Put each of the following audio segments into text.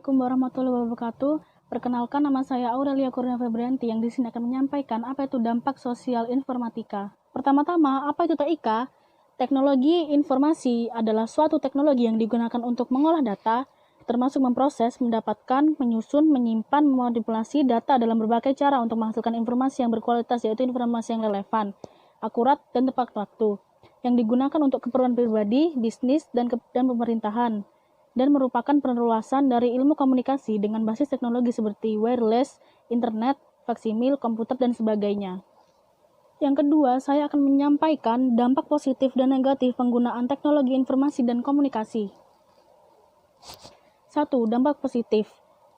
Assalamualaikum warahmatullahi wabarakatuh. Perkenalkan, nama saya Aurelia Kurnia Febrianti yang di sini akan menyampaikan apa itu dampak sosial informatika. Pertama-tama, apa itu TIK? Teknologi informasi adalah suatu teknologi yang digunakan untuk mengolah data, termasuk memproses, mendapatkan, menyusun, menyimpan, memanipulasi data dalam berbagai cara untuk menghasilkan informasi yang berkualitas, yaitu informasi yang relevan, akurat, dan tepat waktu, yang digunakan untuk keperluan pribadi, bisnis, dan pemerintahan, dan merupakan penerluasan dari ilmu komunikasi dengan basis teknologi seperti wireless, internet, faksimil, komputer, dan sebagainya. Yang kedua, saya akan menyampaikan dampak positif dan negatif penggunaan teknologi informasi dan komunikasi. 1. Dampak positif.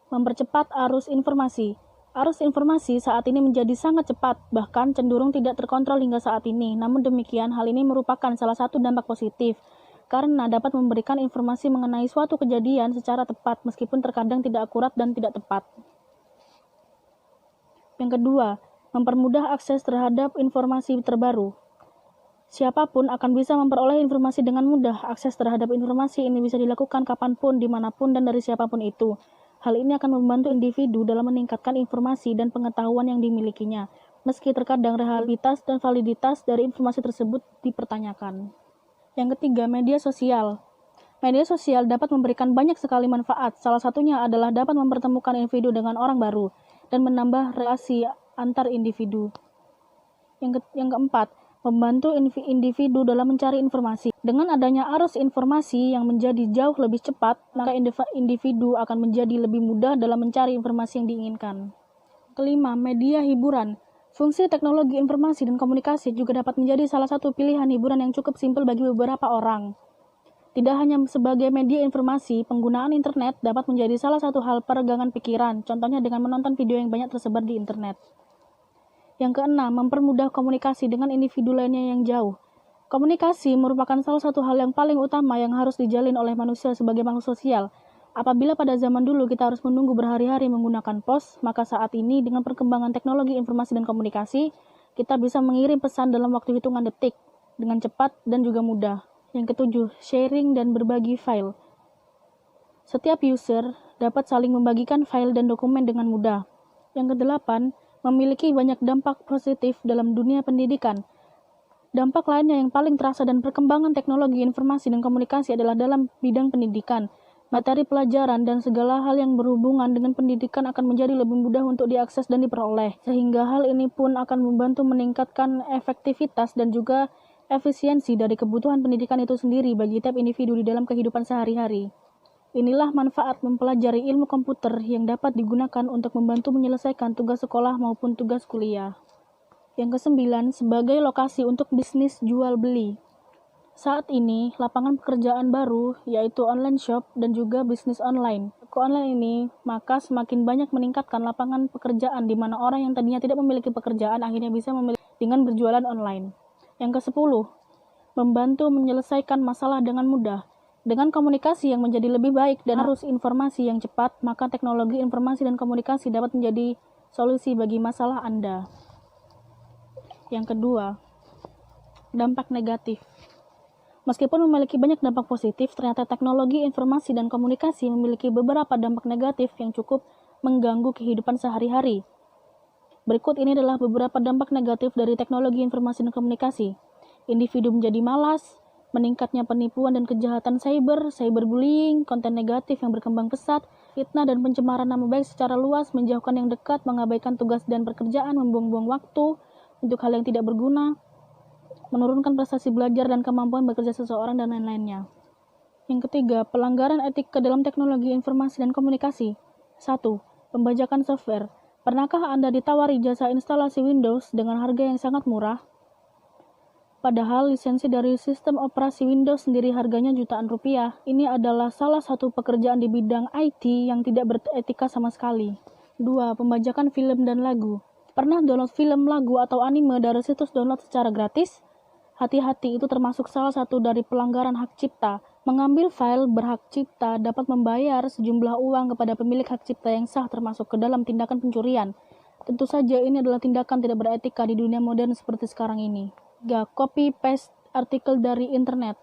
Mempercepat arus informasi. Arus informasi saat ini menjadi sangat cepat, bahkan cenderung tidak terkontrol hingga saat ini. Namun demikian, hal ini merupakan salah satu dampak positif, karena dapat memberikan informasi mengenai suatu kejadian secara tepat meskipun terkadang tidak akurat dan tidak tepat. Yang kedua, mempermudah akses terhadap informasi terbaru. Siapapun akan bisa memperoleh informasi dengan mudah. Akses terhadap informasi ini bisa dilakukan kapanpun, dimanapun, dan dari siapapun itu. Hal ini akan membantu individu dalam meningkatkan informasi dan pengetahuan yang dimilikinya, meski terkadang reliabilitas dan validitas dari informasi tersebut dipertanyakan. Yang ketiga, media sosial. Media sosial dapat memberikan banyak sekali manfaat. Salah satunya adalah dapat mempertemukan individu dengan orang baru dan menambah relasi antar individu. Yang keempat, membantu individu dalam mencari informasi. Dengan adanya arus informasi yang menjadi jauh lebih cepat, maka individu akan menjadi lebih mudah dalam mencari informasi yang diinginkan. Kelima, media hiburan. Fungsi teknologi informasi dan komunikasi juga dapat menjadi salah satu pilihan hiburan yang cukup simpel bagi beberapa orang. Tidak hanya sebagai media informasi, penggunaan internet dapat menjadi salah satu hal peregangan pikiran, contohnya dengan menonton video yang banyak tersebar di internet. Yang keenam, mempermudah komunikasi dengan individu lainnya yang jauh. Komunikasi merupakan salah satu hal yang paling utama yang harus dijalin oleh manusia sebagai makhluk sosial. Apabila pada zaman dulu kita harus menunggu berhari-hari menggunakan pos, maka saat ini dengan perkembangan teknologi informasi dan komunikasi, kita bisa mengirim pesan dalam waktu hitungan detik, dengan cepat dan juga mudah. Yang ketujuh, sharing dan berbagi file. Setiap user dapat saling membagikan file dan dokumen dengan mudah. Yang kedelapan, memiliki banyak dampak positif dalam dunia pendidikan. Dampak lainnya yang paling terasa dan perkembangan teknologi informasi dan komunikasi adalah dalam bidang pendidikan. Materi pelajaran dan segala hal yang berhubungan dengan pendidikan akan menjadi lebih mudah untuk diakses dan diperoleh, sehingga hal ini pun akan membantu meningkatkan efektivitas dan juga efisiensi dari kebutuhan pendidikan itu sendiri bagi tiap individu di dalam kehidupan sehari-hari. Inilah manfaat mempelajari ilmu komputer yang dapat digunakan untuk membantu menyelesaikan tugas sekolah maupun tugas kuliah. Yang kesembilan, sebagai lokasi untuk bisnis jual beli. Saat ini, lapangan pekerjaan baru, yaitu online shop dan juga bisnis online. Toko online ini, maka semakin banyak meningkatkan lapangan pekerjaan di mana orang yang tadinya tidak memiliki pekerjaan akhirnya bisa memiliki dengan berjualan online. Yang ke-10, membantu menyelesaikan masalah dengan mudah. Dengan komunikasi yang menjadi lebih baik dan arus informasi yang cepat, maka teknologi informasi dan komunikasi dapat menjadi solusi bagi masalah Anda. Yang kedua, dampak negatif. Meskipun memiliki banyak dampak positif, ternyata teknologi informasi dan komunikasi memiliki beberapa dampak negatif yang cukup mengganggu kehidupan sehari-hari. Berikut ini adalah beberapa dampak negatif dari teknologi informasi dan komunikasi. Individu menjadi malas, meningkatnya penipuan dan kejahatan cyberbullying, konten negatif yang berkembang pesat, fitnah dan pencemaran nama baik secara luas, menjauhkan yang dekat, mengabaikan tugas dan pekerjaan, membuang-buang waktu untuk hal yang tidak berguna, menurunkan prestasi belajar dan kemampuan bekerja seseorang, dan lain-lainnya. Yang ketiga, pelanggaran etik ke dalam teknologi informasi dan komunikasi. 1. Pembajakan software. Pernahkah Anda ditawari jasa instalasi Windows dengan harga yang sangat murah? Padahal lisensi dari sistem operasi Windows sendiri harganya jutaan rupiah. Ini adalah salah satu pekerjaan di bidang IT yang tidak beretika sama sekali. 2. Pembajakan film dan lagu. Pernah download film, lagu, atau anime dari situs download secara gratis? Hati-hati, itu termasuk salah satu dari pelanggaran hak cipta. Mengambil file berhak cipta dapat membayar sejumlah uang kepada pemilik hak cipta yang sah, termasuk ke dalam tindakan pencurian. Tentu saja ini adalah tindakan tidak beretika di dunia modern seperti sekarang ini. 3. Copy paste artikel dari internet.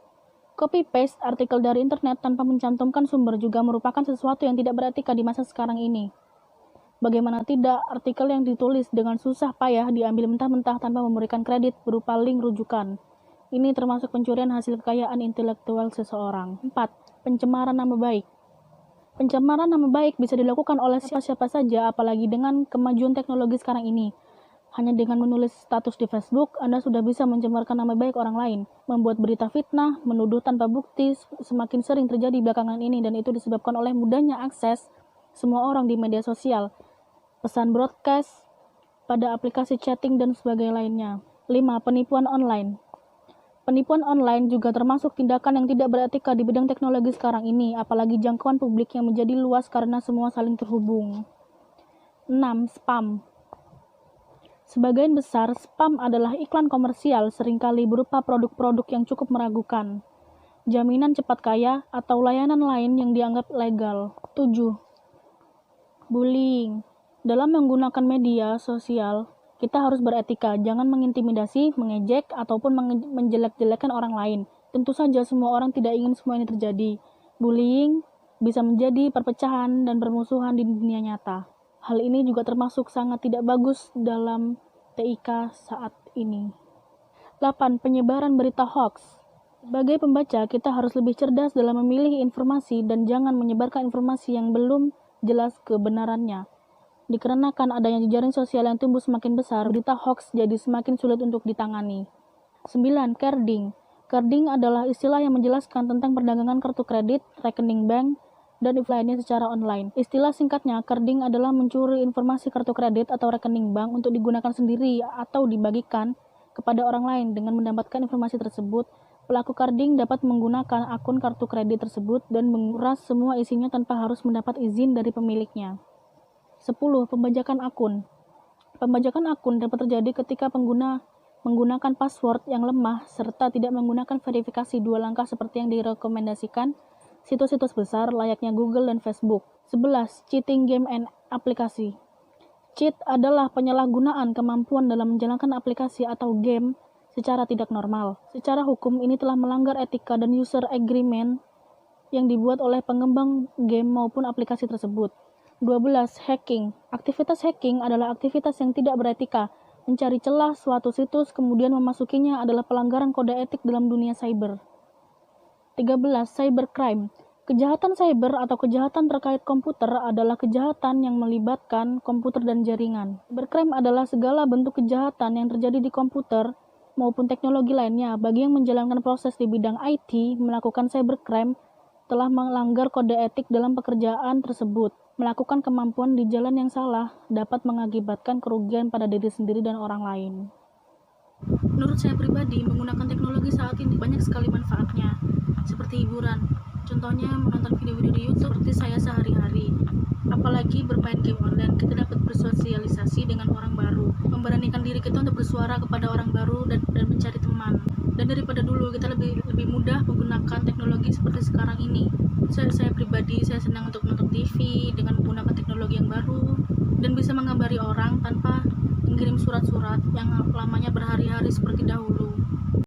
Copy-paste artikel dari internet tanpa mencantumkan sumber juga merupakan sesuatu yang tidak beretika di masa sekarang ini. Bagaimana tidak, artikel yang ditulis dengan susah payah diambil mentah-mentah tanpa memberikan kredit berupa link rujukan. Ini termasuk pencurian hasil kekayaan intelektual seseorang. 4. Pencemaran nama baik. Pencemaran nama baik bisa dilakukan oleh siapa saja, apalagi dengan kemajuan teknologi sekarang ini. Hanya dengan menulis status di Facebook, Anda sudah bisa mencemarkan nama baik orang lain. Membuat berita fitnah, menuduh tanpa bukti semakin sering terjadi belakangan ini, dan itu disebabkan oleh mudahnya akses semua orang di media sosial, pesan broadcast, pada aplikasi chatting, dan sebagainya lainnya. 5. Penipuan online. Penipuan online juga termasuk tindakan yang tidak beretika di bidang teknologi sekarang ini, apalagi jangkauan publik yang menjadi luas karena semua saling terhubung. 6. Spam. Sebagian besar, spam adalah iklan komersial, seringkali berupa produk-produk yang cukup meragukan, jaminan cepat kaya, atau layanan lain yang dianggap legal. 7. Bullying. Dalam menggunakan media sosial, kita harus beretika, jangan mengintimidasi, mengejek, ataupun menjelek-jelekan orang lain. Tentu saja semua orang tidak ingin semua ini terjadi. Bullying bisa menjadi perpecahan dan permusuhan di dunia nyata. Hal ini juga termasuk sangat tidak bagus dalam TIK saat ini. 8. Penyebaran berita hoax. Sebagai pembaca, kita harus lebih cerdas dalam memilih informasi dan jangan menyebarkan informasi yang belum jelas kebenarannya. Dikarenakan adanya jejaring sosial yang tumbuh semakin besar, berita hoax jadi semakin sulit untuk ditangani. 9. Carding. Carding adalah istilah yang menjelaskan tentang perdagangan kartu kredit, rekening bank, dan lainnya secara online. Istilah singkatnya, carding adalah mencuri informasi kartu kredit atau rekening bank untuk digunakan sendiri atau dibagikan kepada orang lain. Dengan mendapatkan informasi tersebut, pelaku carding dapat menggunakan akun kartu kredit tersebut dan menguras semua isinya tanpa harus mendapat izin dari pemiliknya. 10. Pembajakan akun. Pembajakan akun dapat terjadi ketika pengguna menggunakan password yang lemah serta tidak menggunakan verifikasi 2 langkah seperti yang direkomendasikan situs-situs besar layaknya Google dan Facebook. 11. Cheating game and aplikasi. Cheat adalah penyalahgunaan kemampuan dalam menjalankan aplikasi atau game secara tidak normal. Secara hukum ini telah melanggar etika dan user agreement yang dibuat oleh pengembang game maupun aplikasi tersebut. 12. Hacking. Aktivitas hacking adalah aktivitas yang tidak beretika. Mencari celah suatu situs kemudian memasukinya adalah pelanggaran kode etik dalam dunia cyber. 13. Cybercrime. Kejahatan cyber atau kejahatan terkait komputer adalah kejahatan yang melibatkan komputer dan jaringan. Cybercrime adalah segala bentuk kejahatan yang terjadi di komputer maupun teknologi lainnya. Bagi yang menjalankan proses di bidang IT, melakukan cybercrime telah melanggar kode etik dalam pekerjaan tersebut. Melakukan kemampuan di jalan yang salah dapat mengakibatkan kerugian pada diri sendiri dan orang lain. Menurut saya pribadi, menggunakan teknologi saat ini banyak sekali manfaatnya, seperti hiburan. Contohnya menonton video-video di YouTube seperti saya sehari-hari. Apalagi bermain game online, kita dapat bersosialisasi dengan orang baru, memberanikan diri kita untuk bersuara kepada orang baru dan mencari teman. Dan daripada dulu, kita lebih mudah menggunakan teknologi seperti sekarang ini. Saya pribadi, saya senang untuk nonton TV dengan menggunakan teknologi yang baru dan bisa mengabari orang tanpa mengirim surat-surat yang lamanya berhari-hari seperti dahulu.